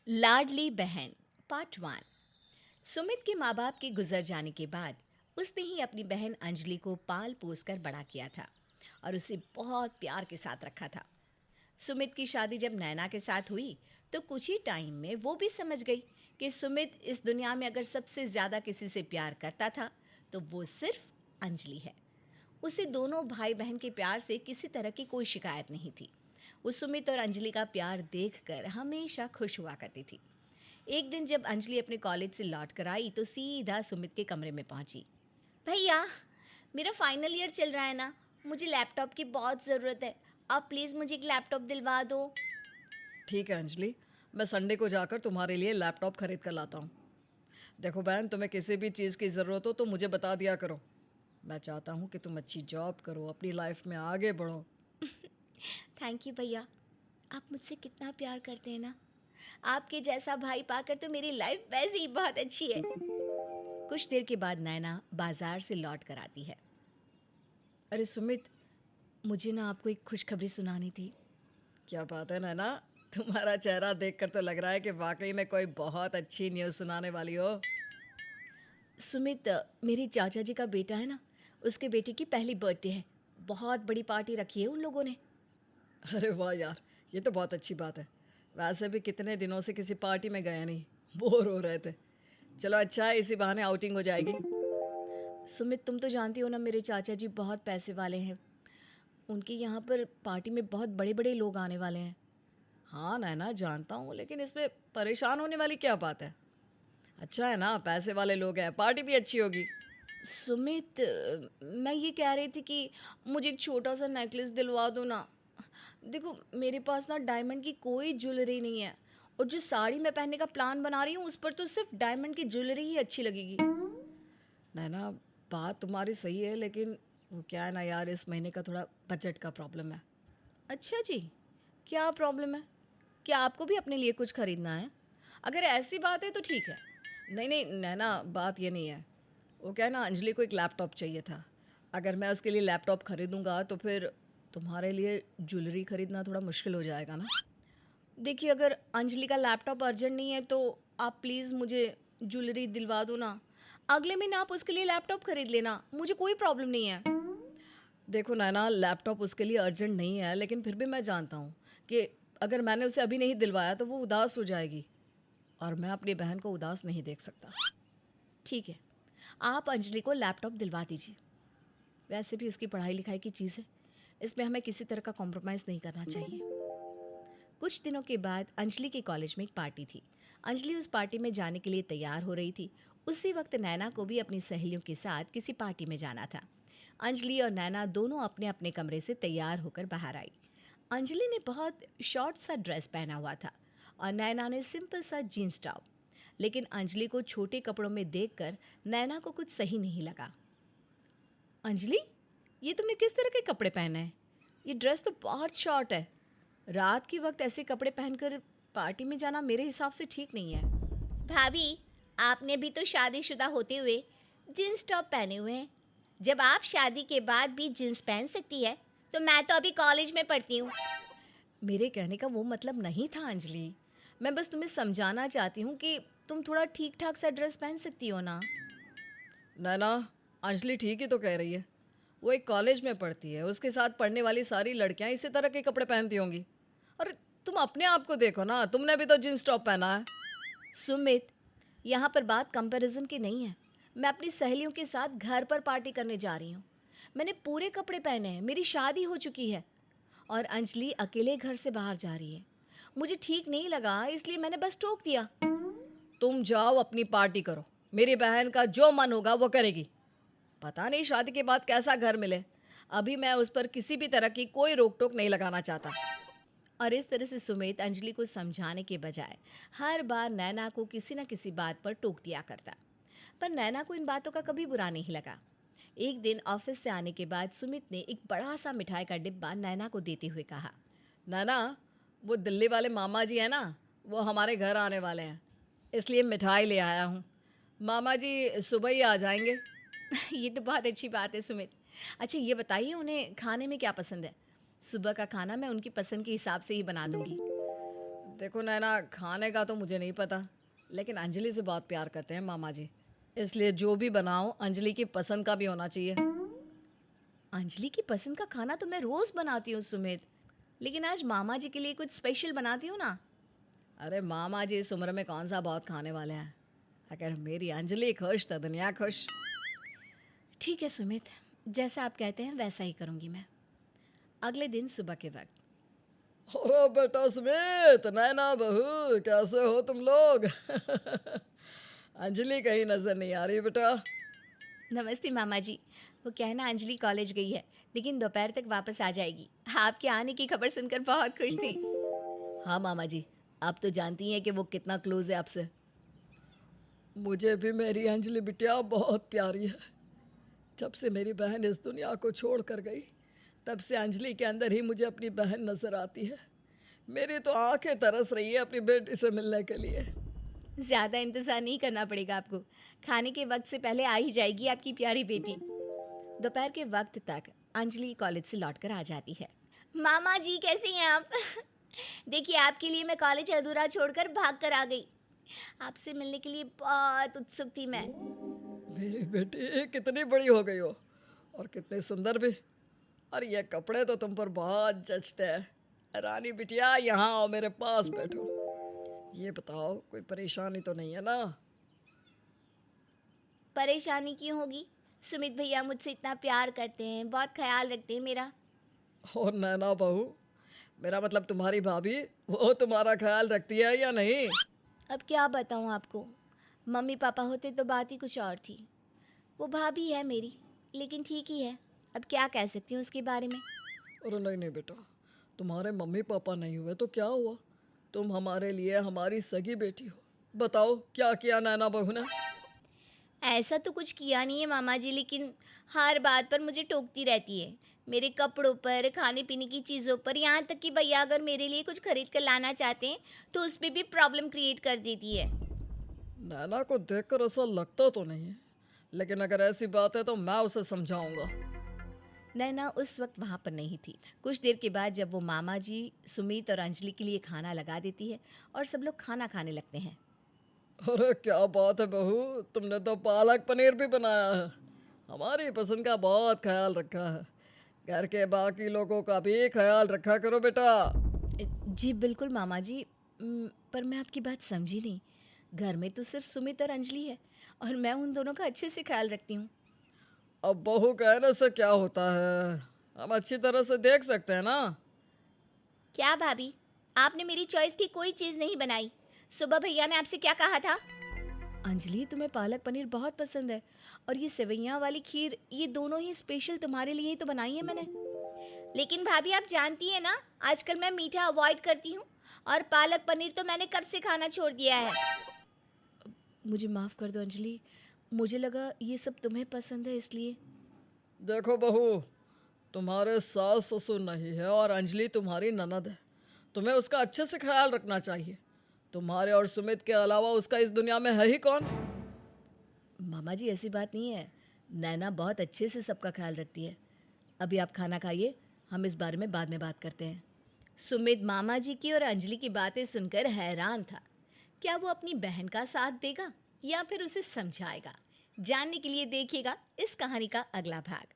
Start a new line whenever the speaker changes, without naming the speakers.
लाडली बहन part one. Sumit के माँ बाप के गुजर जाने के बाद उसने ही अपनी बहन अंजलि को पाल पोस कर बड़ा किया था और उसे बहुत प्यार के साथ रखा था। सुमित की शादी जब नैना के साथ हुई तो कुछ ही टाइम में वो भी समझ गई कि सुमित इस दुनिया में अगर सबसे ज़्यादा किसी से प्यार करता था तो वो सिर्फ अंजलि है। उसे दोनों भाई बहन के प्यार से किसी तरह की कोई शिकायत नहीं थी। वो सुमित और अंजलि का प्यार देखकर हमेशा खुश हुआ करती थी। एक दिन जब अंजलि अपने कॉलेज से लौट कर आई तो सीधा सुमित के कमरे में पहुंची। भैया, मेरा फाइनल ईयर चल रहा है ना, मुझे लैपटॉप की बहुत ज़रूरत है। आप प्लीज़ मुझे एक लैपटॉप दिलवा दो।
ठीक है अंजलि, मैं संडे को जाकर तुम्हारे लिए लैपटॉप खरीद कर लाता हूँ। देखो बहन, तुम्हें किसी भी चीज़ की ज़रूरत हो तो मुझे बता दिया करो। मैं चाहता हूँ कि तुम अच्छी जॉब करो, अपनी लाइफ में आगे बढ़ो।
थैंक यू भैया, आप मुझसे कितना प्यार करते हैं ना। आपके जैसा भाई पाकर तो मेरी लाइफ वैसे ही बहुत अच्छी है। कुछ देर के बाद नैना बाजार से लौट कर आती है।
अरे सुमित, मुझे ना आपको एक खुशखबरी सुनानी थी। क्या बात है नैना, तुम्हारा चेहरा देखकर तो लग रहा है कि वाकई में कोई बहुत अच्छी न्यूज़ सुनाने वाली हो।
सुमित, मेरी चाचा जी का बेटा है ना, उसके बेटे की पहली बर्थडे है। बहुत बड़ी पार्टी रखी है उन लोगों ने।
अरे वाह यार, ये तो बहुत अच्छी बात है। वैसे भी कितने दिनों से किसी पार्टी में गए नहीं, बोर हो रहे थे। चलो अच्छा है, इसी बहाने आउटिंग हो जाएगी।
सुमित, तुम तो जानती हो ना, मेरे चाचा जी बहुत पैसे वाले हैं। उनके यहाँ पर पार्टी में बहुत बड़े बड़े लोग आने वाले हैं।
हाँ नैना, जानता हूँ, लेकिन इसमें परेशान होने वाली क्या बात है। अच्छा है ना, पैसे वाले लोग हैं, पार्टी भी अच्छी होगी।
सुमित, मैं ये कह रही थी कि मुझे एक छोटा सा नेकलेस दिलवा दो ना। देखो, मेरे पास ना डायमंड की कोई ज्वेलरी नहीं है, और जो साड़ी मैं पहनने का प्लान बना रही हूँ उस पर तो सिर्फ डायमंड की ज्वेलरी ही अच्छी लगेगी।
नैना, बात तुम्हारी सही है, लेकिन वो क्या है ना यार, इस महीने का थोड़ा बजट का प्रॉब्लम है।
अच्छा जी, क्या प्रॉब्लम है? क्या आपको भी अपने लिए कुछ खरीदना है? अगर ऐसी बात है तो ठीक है।
नहीं नहीं नैना, बात ये नहीं है। वो क्या है ना, अंजलि को एक लैपटॉप चाहिए था। अगर मैं उसके लिए लैपटॉप खरीदूंगा तो फिर तुम्हारे लिए ज्वेलरी खरीदना थोड़ा मुश्किल हो जाएगा ना।
देखिए, अगर अंजलि का लैपटॉप अर्जेंट नहीं है तो आप प्लीज़ मुझे ज्वेलरी दिलवा दो ना। अगले महीने आप उसके लिए लैपटॉप खरीद लेना, मुझे कोई प्रॉब्लम नहीं है।
देखो नैना, लैपटॉप उसके लिए अर्जेंट नहीं है, लेकिन फिर भी मैं जानता हूँ कि अगर मैंने उसे अभी नहीं दिलवाया तो वो उदास हो जाएगी, और मैं अपनी बहन को उदास नहीं देख सकता।
ठीक है, आप अंजलि को लैपटॉप दिलवा दीजिए। वैसे भी उसकी पढ़ाई लिखाई की चीज़ है, इसमें हमें किसी तरह का कॉम्प्रोमाइज़ नहीं करना चाहिए। कुछ दिनों के बाद अंजलि के कॉलेज में एक पार्टी थी। अंजलि उस पार्टी में जाने के लिए तैयार हो रही थी। उसी वक्त नैना को भी अपनी सहेलियों के साथ किसी पार्टी में जाना था। अंजलि और नैना दोनों अपने अपने कमरे से तैयार होकर बाहर आई। अंजलि ने बहुत शॉर्ट सा ड्रेस पहना हुआ था और नैना ने सिंपल सा जीन्स टॉप। लेकिन अंजलि को छोटे कपड़ों में देखकर नैना को कुछ सही नहीं लगा। अंजलि, ये तुमने किस तरह के कपड़े पहने हैं? ये ड्रेस तो बहुत शॉर्ट है। रात के वक्त ऐसे कपड़े पहनकर पार्टी में जाना मेरे हिसाब से ठीक नहीं है। भाभी, आपने भी तो शादीशुदा होते हुए जींस टॉप पहने हुए हैं। जब आप शादी के बाद भी जींस पहन सकती है तो मैं तो अभी कॉलेज में पढ़ती हूँ। मेरे कहने का वो मतलब नहीं था अंजलि। मैं बस तुम्हें समझाना चाहती हूँ कि तुम थोड़ा ठीक ठाक सा ड्रेस पहन सकती हो ना।
नैना, अंजलि ठीक ही तो कह रही है। वो एक कॉलेज में पढ़ती है, उसके साथ पढ़ने वाली सारी लड़कियां इसी तरह के कपड़े पहनती होंगी। और तुम अपने आप को देखो ना, तुमने भी तो जींस टॉप पहना है।
सुमित, यहाँ पर बात कंपैरिजन की नहीं है। मैं अपनी सहेलियों के साथ घर पर पार्टी करने जा रही हूँ। मैंने पूरे कपड़े पहने हैं, मेरी शादी हो चुकी है। और अंजलि अकेले घर से बाहर जा रही है। मुझे ठीक नहीं लगा, इसलिए मैंने बस टोक दिया।
तुम जाओ अपनी पार्टी करो, मेरी बहन का जो मन होगा वो करेगी। पता नहीं शादी के बाद कैसा घर मिले। अभी मैं उस पर किसी भी तरह की कोई रोक टोक नहीं लगाना चाहता।
और इस तरह से सुमित अंजलि को समझाने के बजाय हर बार नैना को किसी न किसी बात पर टोक दिया करता। पर नैना को इन बातों का कभी बुरा नहीं लगा। एक दिन ऑफिस से आने के बाद सुमित ने एक बड़ा सा मिठाई का डिब्बा नैना को देते हुए कहा।
नैना, वो दिल्ली वाले मामा जी हैं ना, वो हमारे घर आने वाले हैं, इसलिए मिठाई ले आया हूँ। मामा जी सुबह ही आ जाएंगे।
ये तो बहुत अच्छी बात है सुमित। अच्छा, ये बताइए उन्हें खाने में क्या पसंद है? सुबह का खाना मैं उनकी पसंद के हिसाब से ही बना दूंगी।
देखो नैना, खाने का तो मुझे नहीं पता, लेकिन अंजलि से बहुत प्यार करते हैं मामा जी। इसलिए जो भी बनाओ अंजलि की पसंद का भी होना चाहिए।
अंजलि की पसंद का खाना तो मैं रोज़ बनाती हूँ सुमित, लेकिन आज मामा जी के लिए कुछ स्पेशल बनाती हूँ ना।
अरे मामा जी इस उम्र में कौन सा बहुत खाने वाले हैं। अगर मेरी अंजलि खुश तो दुनिया खुश।
ठीक है सुमित, जैसा आप कहते हैं वैसा ही करूँगी मैं। अगले दिन सुबह के वक्त।
अरे बेटा स्मित, नैना बहू, कैसे हो तुम लोग? अंजलि कहीं नजर नहीं आ रही बेटा।
नमस्ते मामा जी। वो क्या है ना, अंजलि कॉलेज गई है, लेकिन दोपहर तक वापस आ जाएगी। आपके आने की खबर सुनकर बहुत खुश थी।
हाँ मामा जी, आप तो जानती हैं कि वो कितना क्लोज है आपसे। मुझे भी मेरी अंजलि बिटिया बहुत प्यारी है। जब से मेरी बहन इस दुनिया को छोड़ कर गई, तब से अंजलि के अंदर ही मुझे अपनी बहन नजर आती है। मेरी तो आंखें तरस रही है अपनी बेटी से मिलने के लिए।
ज़्यादा इंतज़ार नहीं करना पड़ेगा आपको। खाने के वक्त से पहले आ ही जाएगी आपकी प्यारी बेटी। दोपहर के वक्त तक अंजलि कॉलेज से लौटकर आ जाती है। मामा जी कैसे हैं आप? देखिए आपके लिए मैं कॉलेज अधूरा छोड़कर भाग कर आ गई। आपसे मिलने के लिए बहुत उत्सुक थी मैं।
मेरी बेटी कितनी बड़ी हो गई हो, और कितनी सुंदर भी। और ये कपड़े तो तुम पर बहुत जचते हैं। रानी बिटिया, यहाँ आओ, मेरे पास बैठो। ये बताओ, कोई परेशानी तो नहीं है ना?
परेशानी क्यों होगी? सुमित भैया मुझसे इतना प्यार करते हैं, बहुत ख्याल रखते हैं मेरा।
और नैना बहू, मेरा मतलब तुम्हारी भाभी, वो तुम्हारा ख्याल रखती है या नहीं?
अब क्या बताऊँ आपको, मम्मी पापा होते तो बात ही कुछ और थी। वो भाभी है मेरी, लेकिन ठीक ही है। अब क्या कह सकती हूँ उसके बारे में।
अरे नहीं नहीं बेटा, तुम्हारे मम्मी पापा नहीं हुए तो क्या हुआ? तुम हमारे लिए हमारी सगी बेटी हो। बताओ क्या किया नैना बहू ने?
ऐसा तो कुछ किया नहीं है मामा जी, लेकिन हर बात पर मुझे टोकती रहती है। मेरे कपड़ों पर, खाने पीने की चीज़ों पर, यहाँ तक कि भैया अगर मेरे लिए कुछ खरीद कर लाना चाहते हैं तो उस पे भी प्रॉब्लम क्रिएट कर देती है।
नैना को देखकर ऐसा लगता तो नहीं है, लेकिन अगर ऐसी बात है तो मैं उसे समझाऊंगा।
नैना उस वक्त वहाँ पर नहीं थी। कुछ देर के बाद जब वो मामा जी सुमित और अंजलि के लिए खाना लगा देती है और सब लोग खाना खाने लगते हैं।
अरे क्या बात है बहू, तुमने तो पालक पनीर भी बनाया है। हमारी पसंद का बहुत ख्याल रखा है। घर के बाकी लोगों का भी ख्याल रखा करो बेटा।
जी बिल्कुल मामा जी। पर मैं आपकी बात समझी नहीं। घर में तो सिर्फ सुमित और अंजलि है और मैं उन दोनों का अच्छे से ख्याल रखती हूँ।
अब बहू कहने से क्या होता है, हम अच्छी तरह से देख सकते हैं ना।
क्या भाभी, आपने मेरी चॉइस की कोई चीज़ नहीं बनाई। सुबह भैया ने आपसे क्या कहा था? अंजलि तुम्हें पालक पनीर बहुत पसंद है और ये सेवइयाँ वाली खीर, ये दोनों ही स्पेशल तुम्हारे लिए ही तो बनाई है मैंने। लेकिन भाभी आप जानती हैं ना, आजकल मैं मीठा अवॉइड करती हूँ और पालक पनीर तो मैंने कब से खाना छोड़ दिया है। मुझे माफ़ कर दो अंजलि, मुझे लगा ये सब तुम्हें पसंद है इसलिए।
देखो बहू, तुम्हारे सास ससुर नहीं है और अंजलि तुम्हारी ननद है। तुम्हें उसका अच्छे से ख्याल रखना चाहिए। तुम्हारे और सुमित के अलावा उसका इस दुनिया में है ही कौन?
मामा जी ऐसी बात नहीं है, नैना बहुत अच्छे से सबका ख्याल रखती है। अभी आप खाना खाइए, हम इस बारे में बाद में बात करते हैं। सुमित मामा जी की और अंजलि की बातें सुनकर हैरान था। क्या वो अपनी बहन का साथ देगा या फिर उसे समझाएगा? जानने के लिए देखिएगा इस कहानी का अगला भाग।